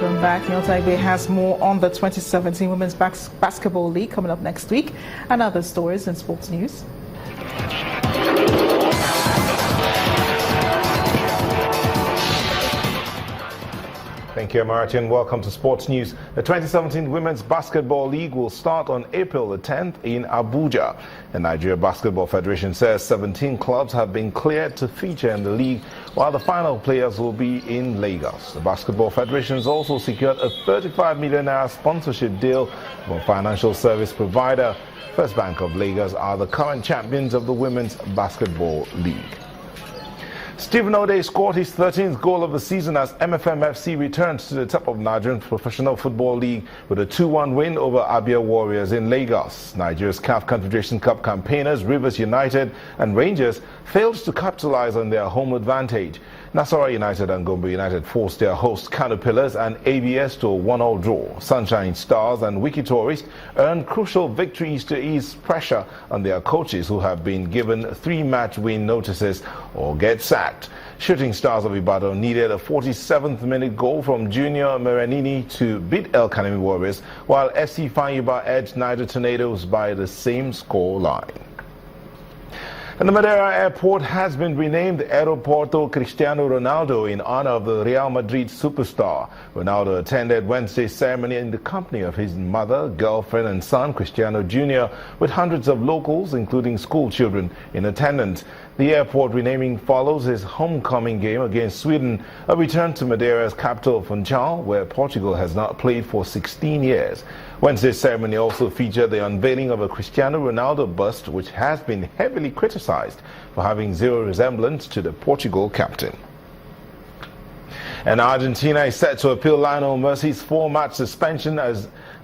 Welcome back. Nyota Igbe has more on the 2017 Women's Basketball League coming up next week and other stories in sports news. Thank you, Martin. Welcome to Sports News. The 2017 Women's Basketball League will start on April the 10th in Abuja. The Nigeria Basketball Federation says 17 clubs have been cleared to feature in the league, while the final players will be in Lagos. The Basketball Federation has also secured a 35 million naira sponsorship deal from a financial service provider. First Bank of Lagos are the current champions of the Women's Basketball League. Stephen O'Day scored his 13th goal of the season as MFM FC returns to the top of Nigerian Professional Football League with a 2-1 win over Abia Warriors in Lagos. Nigeria's CAF Confederation Cup campaigners Rivers United and Rangers failed to capitalize on their home advantage. Nasarawa United and Gombe United forced their host Kano Pillars and ABS to a 1-1 draw. Sunshine Stars and Wiki Tourist earned crucial victories to ease pressure on their coaches, who have been given 3-match win notices or get sacked. Shooting Stars of Ibadan needed a 47th minute goal from Junior Merenini to beat El Kanemi Warriors, while FC Fanyuba edged Niger Tornadoes by the same score line. And the Madeira airport has been renamed Aeroporto Cristiano Ronaldo in honor of the Real Madrid superstar. Ronaldo attended Wednesday's ceremony in the company of his mother, girlfriend and son, Cristiano Jr., with hundreds of locals, including school children, in attendance. The airport renaming follows his homecoming game against Sweden, a return to Madeira's capital, Funchal, where Portugal has not played for 16 years. Wednesday's ceremony also featured the unveiling of a Cristiano Ronaldo bust, which has been heavily criticized for having zero resemblance to the Portugal captain. And Argentina is set to appeal Lionel Messi's 4-match suspension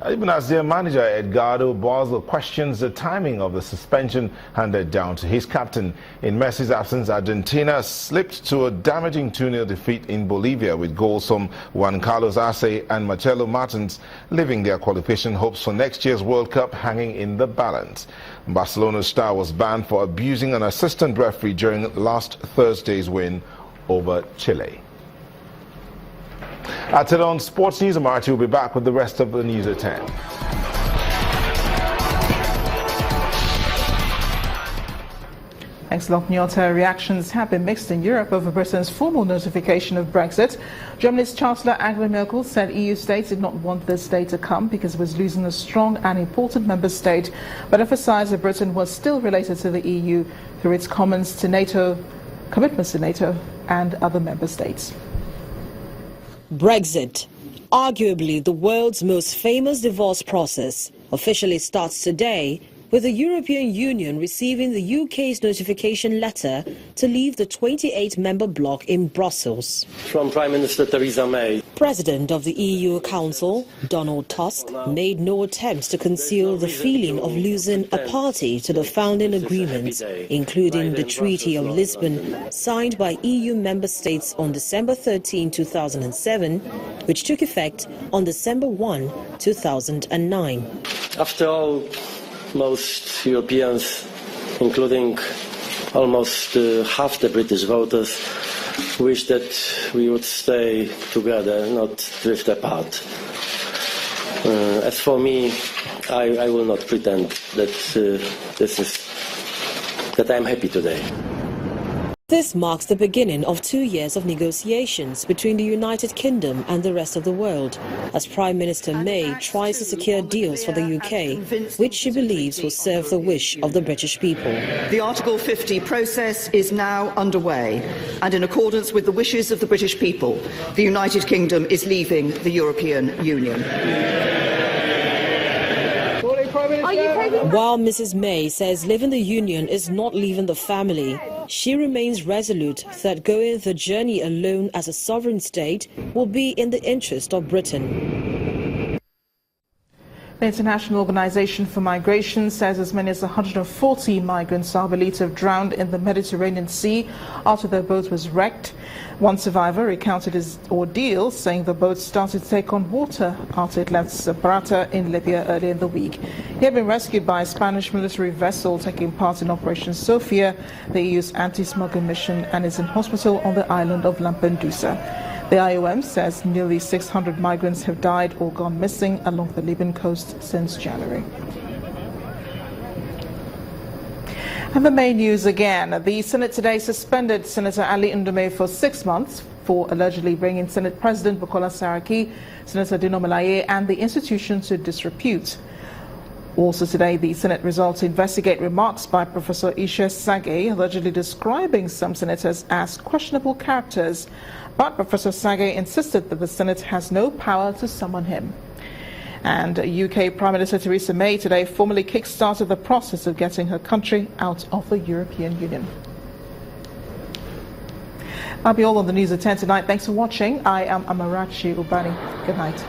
even as their manager Edgardo Basel questions the timing of the suspension handed down to his captain. In Messi's absence, Argentina slipped to a damaging 2-0 defeat in Bolivia with goals from Juan Carlos Arce and Marcelo Martins, leaving their qualification hopes for next year's World Cup hanging in the balance. Barcelona's star was banned for abusing an assistant referee during last Thursday's win over Chile. That's it on Sports News. Marty will be back with the rest of the news at 10. Thanks a lot, Nyota. Reactions have been mixed in Europe over Britain's formal notification of Brexit. Germany's Chancellor Angela Merkel said EU states did not want this day to come because it was losing a strong and important member state, but emphasized that Britain was still related to the EU through its commitments to NATO and other member states. Brexit, arguably the world's most famous divorce process, officially starts today, with the European Union receiving the UK's notification letter to leave the 28-member bloc in Brussels. From Prime Minister Theresa May. President of the EU Council, Donald Tusk, made no attempts to conceal the feeling of losing a party to the founding agreements, including the Treaty of Lisbon, signed by EU member states on December 13, 2007, which took effect on December 1, 2009. After all, most Europeans, including almost half the British voters, wish that we would stay together, not drift apart. As for me, I will not pretend that I'm happy today. This marks the beginning of 2 years of negotiations between the United Kingdom and the rest of the world, as Prime Minister May tries to secure deals for the UK, which she believes will serve the wish of the British people. The Article 50 process is now underway, and in accordance with the wishes of the British people, the United Kingdom is leaving the European Union. While Mrs. May says leaving the Union is not leaving the family, she remains resolute that going the journey alone as a sovereign state will be in the interest of Britain. The International Organization for Migration says as many as 140 migrants are believed to have drowned in the Mediterranean Sea after their boat was wrecked. One survivor recounted his ordeal, saying the boat started to take on water after it left Sabratha in Libya earlier in the week. He had been rescued by a Spanish military vessel taking part in Operation Sophia, the EU's anti-smuggling mission, and is in hospital on the island of Lampedusa. The IOM says nearly 600 migrants have died or gone missing along the Libyan coast since January. And the main news again. The Senate today suspended Senator Ali Ndume for 6 months for allegedly bringing Senate President Bukola Saraki, Senator Dino Melaye, and the institution to disrepute. Also today, the Senate resolved to investigate remarks by Professor Ishe Sage, allegedly describing some senators as questionable characters. But Professor Sage insisted that the Senate has no power to summon him. And UK Prime Minister Theresa May today formally kick-started the process of getting her country out of the European Union. That'll be all on the news at 10 tonight. Thanks for watching. I am Amarachi Ubani. Good night.